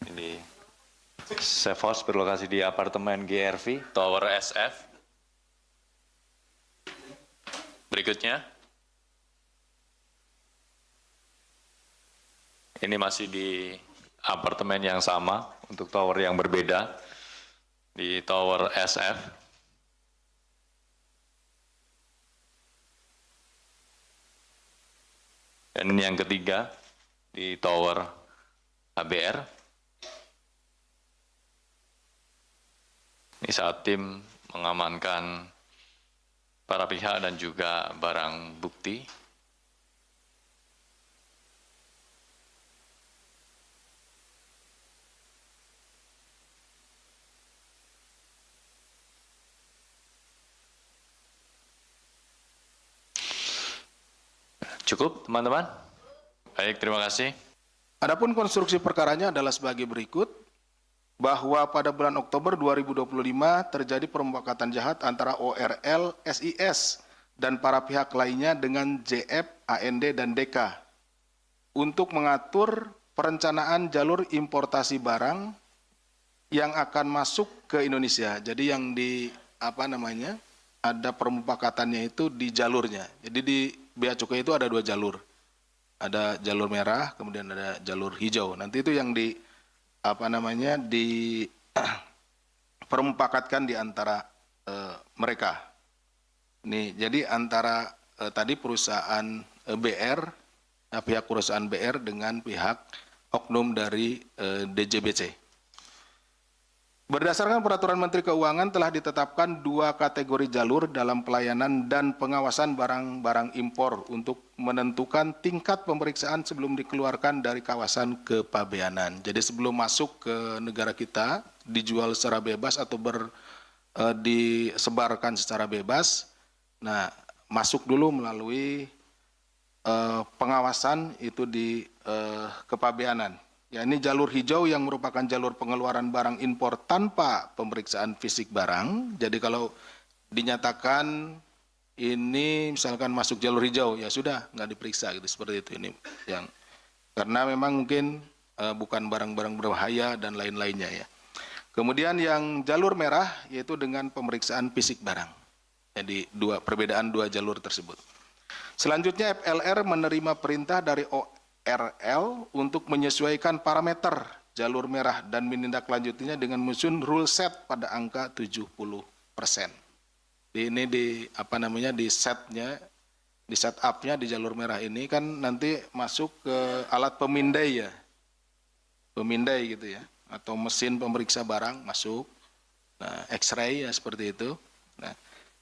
Ini Safe House berlokasi di apartemen GRV, Tower SF. Berikutnya, ini masih di apartemen yang sama untuk tower yang berbeda di Tower SF. Dan ini yang ketiga di Tower HBR. Ini saat tim mengamankan para pihak dan juga barang bukti. Cukup, teman-teman? Baik, terima kasih. Adapun konstruksi perkaranya adalah sebagai berikut, bahwa pada bulan Oktober 2025 terjadi permufakatan jahat antara ORL, SIS, dan para pihak lainnya dengan JF, AND, dan DK untuk mengatur perencanaan jalur importasi barang yang akan masuk ke Indonesia. Jadi yang ada permufakatannya itu di jalurnya. Jadi di Bea Cukai itu ada dua jalur. Ada jalur merah, kemudian ada jalur hijau. Nanti itu yang permufakatkan di antara mereka. Nih, jadi antara tadi perusahaan BR, pihak perusahaan BR dengan pihak oknum dari DJBC. Berdasarkan peraturan Menteri Keuangan telah ditetapkan dua kategori jalur dalam pelayanan dan pengawasan barang-barang impor untuk menentukan tingkat pemeriksaan sebelum dikeluarkan dari kawasan kepabeanan. Jadi sebelum masuk ke negara kita, dijual secara bebas atau disebarkan secara bebas, nah masuk dulu melalui pengawasan itu di kepabeanan. Ya, ini jalur hijau yang merupakan jalur pengeluaran barang impor tanpa pemeriksaan fisik barang. Jadi kalau dinyatakan ini misalkan masuk jalur hijau, ya sudah nggak diperiksa gitu, seperti itu. Ini yang karena memang mungkin bukan barang-barang berbahaya dan lain-lainnya ya. Kemudian yang jalur merah yaitu dengan pemeriksaan fisik barang. Jadi perbedaan dua jalur tersebut. Selanjutnya FLR menerima perintah dari ORL untuk menyesuaikan parameter jalur merah dan menindaklanjutinya dengan menyusun rule set pada angka 70%. Ini di set up-nya di jalur merah ini kan nanti masuk ke alat pemindai ya. Pemindai gitu ya, atau mesin pemeriksa barang masuk. Nah, X-ray ya seperti itu. Nah,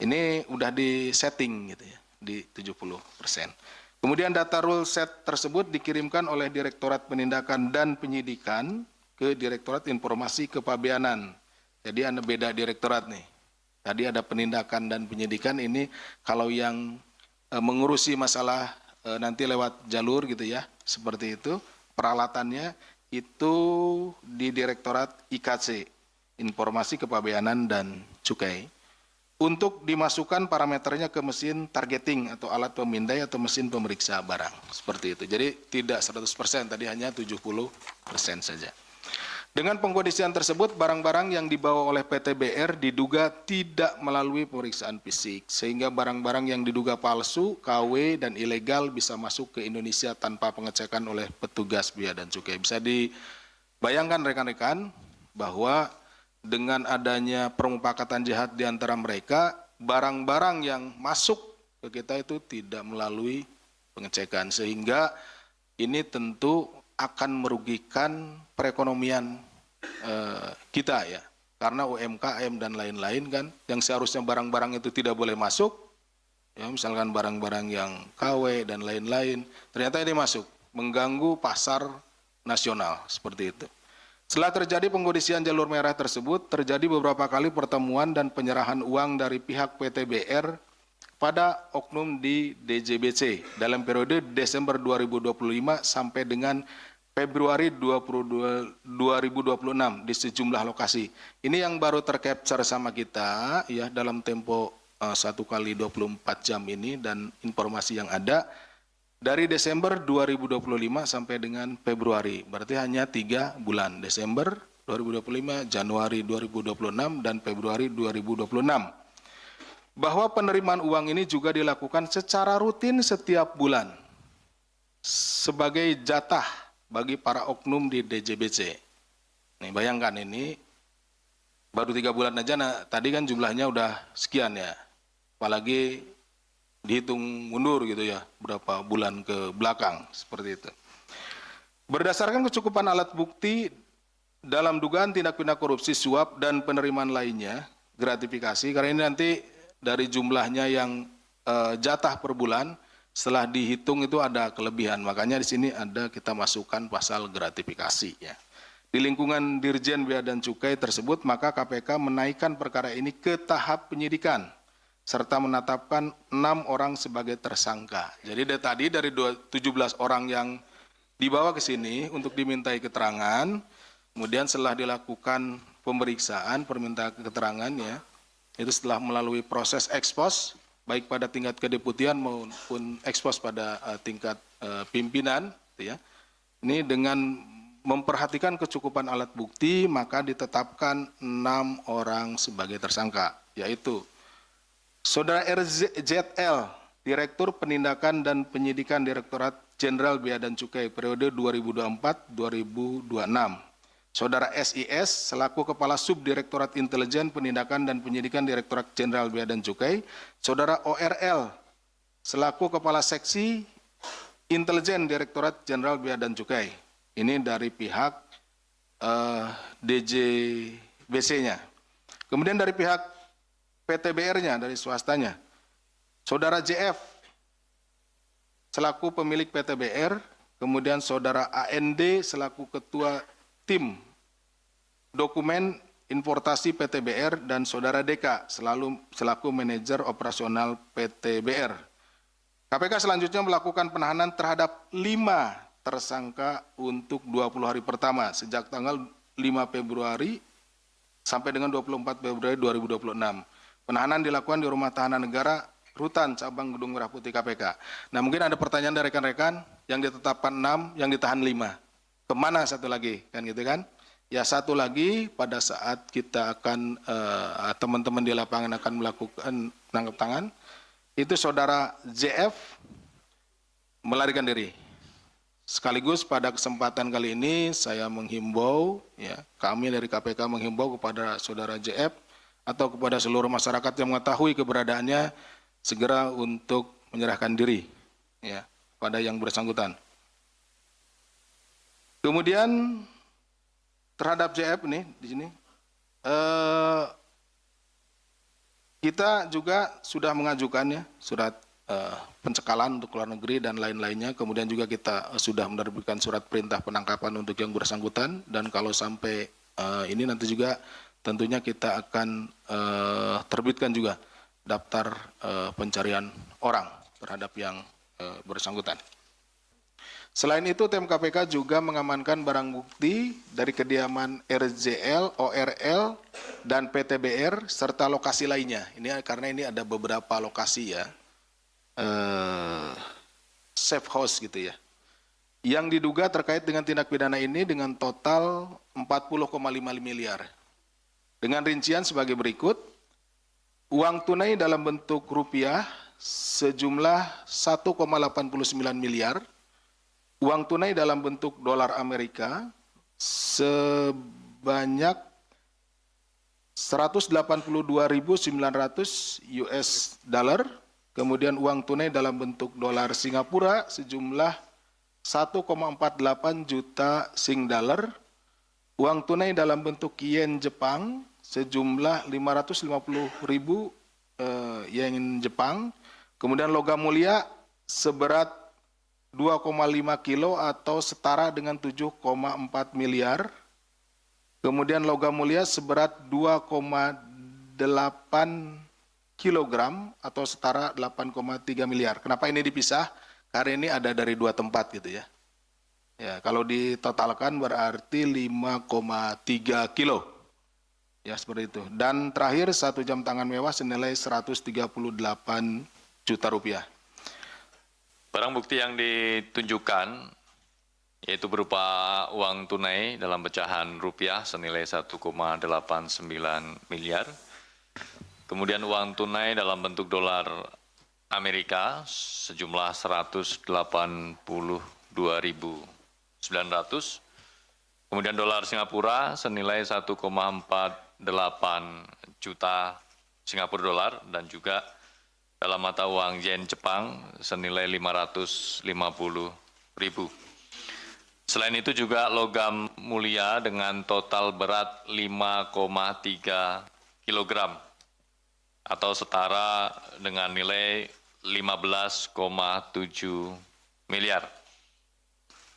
ini udah di setting gitu ya, di 70%. Kemudian data rule set tersebut dikirimkan oleh Direktorat Penindakan dan Penyidikan ke Direktorat Informasi Kepabeanan. Jadi ada beda direktorat nih. Tadi ada penindakan dan penyidikan, ini kalau yang mengurusi masalah nanti lewat jalur gitu ya, seperti itu, peralatannya itu di Direktorat IKC, Informasi Kepabeanan dan Cukai. Untuk dimasukkan parameternya ke mesin targeting atau alat pemindai atau mesin pemeriksa barang. Seperti itu. Jadi tidak 100%, tadi hanya 70% saja. Dengan pengkondisian tersebut, barang-barang yang dibawa oleh PT BR diduga tidak melalui pemeriksaan fisik. Sehingga barang-barang yang diduga palsu, KW, dan ilegal bisa masuk ke Indonesia tanpa pengecekan oleh petugas Bea dan Cukai. Bisa dibayangkan rekan-rekan bahwa dengan adanya permufakatan jahat di antara mereka, barang-barang yang masuk ke kita itu tidak melalui pengecekan. Sehingga ini tentu akan merugikan perekonomian kita ya. Karena UMKM dan lain-lain kan, yang seharusnya barang-barang itu tidak boleh masuk, ya misalkan barang-barang yang KW dan lain-lain, ternyata ini masuk, mengganggu pasar nasional, seperti itu. Setelah terjadi pengkondisian jalur merah tersebut, terjadi beberapa kali pertemuan dan penyerahan uang dari pihak PT BR pada oknum di DJBC dalam periode Desember 2025 sampai dengan Februari 2026 di sejumlah lokasi. Ini yang baru tercapture sama kita ya dalam tempo 1 kali 24 jam ini, dan informasi yang ada dari Desember 2025 sampai dengan Februari. Berarti hanya 3 bulan. Desember 2025, Januari 2026, dan Februari 2026. Bahwa penerimaan uang ini juga dilakukan secara rutin setiap bulan sebagai jatah bagi para oknum di DJBC. Nih, bayangkan ini baru 3 bulan aja, nah, tadi kan jumlahnya udah sekian ya. Apalagi dihitung mundur gitu ya, berapa bulan ke belakang, seperti itu. Berdasarkan kecukupan alat bukti dalam dugaan tindak pidana korupsi, suap, dan penerimaan lainnya, gratifikasi, karena ini nanti dari jumlahnya yang jatah per bulan, setelah dihitung itu ada kelebihan. Makanya di sini ada kita masukkan pasal gratifikasi ya. Di lingkungan Dirjen Bea dan Cukai tersebut, maka KPK menaikkan perkara ini ke tahap penyidikan serta menetapkan 6 orang sebagai tersangka. Jadi tadi dari 17 orang yang dibawa ke sini untuk dimintai keterangan, kemudian setelah dilakukan pemeriksaan, permintaan keterangan ya, itu setelah melalui proses ekspos, baik pada tingkat kedeputian maupun ekspos pada tingkat pimpinan, gitu ya. Ini dengan memperhatikan kecukupan alat bukti, maka ditetapkan 6 orang sebagai tersangka, yaitu Saudara RZL, Direktur Penindakan dan Penyidikan Direktorat Jenderal Bea dan Cukai periode 2024-2026. Saudara SIS selaku Kepala Subdirektorat Intelijen Penindakan dan Penyidikan Direktorat Jenderal Bea dan Cukai. Saudara ORL selaku Kepala Seksi Intelijen Direktorat Jenderal Bea dan Cukai. Ini dari pihak DJBC-nya. Kemudian dari pihak PTBR-nya, dari swastanya, Saudara JF selaku pemilik PTBR, kemudian Saudara AND selaku Ketua Tim Dokumen Importasi PTBR, dan Saudara DK selaku Manajer Operasional PTBR. KPK selanjutnya melakukan penahanan terhadap 5 tersangka untuk 20 hari pertama sejak tanggal 5 Februari sampai dengan 24 Februari 2026. Penahanan dilakukan di Rumah Tahanan Negara Rutan Cabang Gedung Merah Putih KPK. Nah, mungkin ada pertanyaan dari rekan-rekan, yang ditetapkan 6, yang ditahan 5. Kemana satu lagi? Kan gitu kan? Ya, satu lagi pada saat kita akan, teman-teman di lapangan akan melakukan tangkap tangan, itu Saudara JF melarikan diri. Sekaligus pada kesempatan kali ini saya menghimbau, ya, kami dari KPK menghimbau kepada Saudara JF atau kepada seluruh masyarakat yang mengetahui keberadaannya, segera untuk menyerahkan diri ya pada yang bersangkutan. Kemudian terhadap JF ini di sini kita juga sudah mengajukannya surat pencekalan untuk luar negeri dan lain-lainnya. Kemudian juga kita sudah menerbitkan surat perintah penangkapan untuk yang bersangkutan, dan kalau sampai ini nanti juga tentunya kita akan terbitkan juga daftar pencarian orang terhadap yang bersangkutan. Selain itu, tim KPK juga mengamankan barang bukti dari kediaman RZL, ORL, dan PTBR, serta lokasi lainnya. Ini karena ini ada beberapa lokasi ya, safe house gitu ya, yang diduga terkait dengan tindak pidana ini dengan total 40,5 miliar. Dengan rincian sebagai berikut: uang tunai dalam bentuk rupiah sejumlah 1,89 miliar, uang tunai dalam bentuk dolar Amerika sebanyak 182.900 US dollar, kemudian uang tunai dalam bentuk dolar Singapura sejumlah 1,48 juta Sing dollar, uang tunai dalam bentuk yen Jepang sejumlah 550.000 yen Jepang, kemudian logam mulia seberat 2,5 kilo atau setara dengan 7,4 miliar, kemudian logam mulia seberat 2,8 kilogram atau setara 8,3 miliar. Kenapa ini dipisah? Karena ini ada dari 2 tempat gitu ya. Ya, kalau ditotalkan berarti 5,3 kilo. Ya, seperti itu. Dan terakhir 1 jam tangan mewah senilai 138 juta rupiah. Barang bukti yang ditunjukkan yaitu berupa uang tunai dalam pecahan rupiah senilai 1,89 miliar. Kemudian uang tunai dalam bentuk dolar Amerika sejumlah 182.900. Kemudian dolar Singapura senilai 1,48 juta Singapura dolar dan juga dalam mata uang yen Jepang senilai 550.000. Selain itu juga logam mulia dengan total berat 5,3 kg atau setara dengan nilai 15,7 miliar.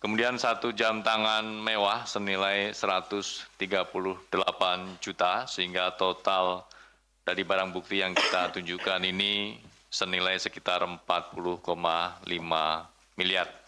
Kemudian 1 jam tangan mewah senilai 138 juta sehingga total dari barang bukti yang kita tunjukkan ini senilai sekitar 40,5 miliar.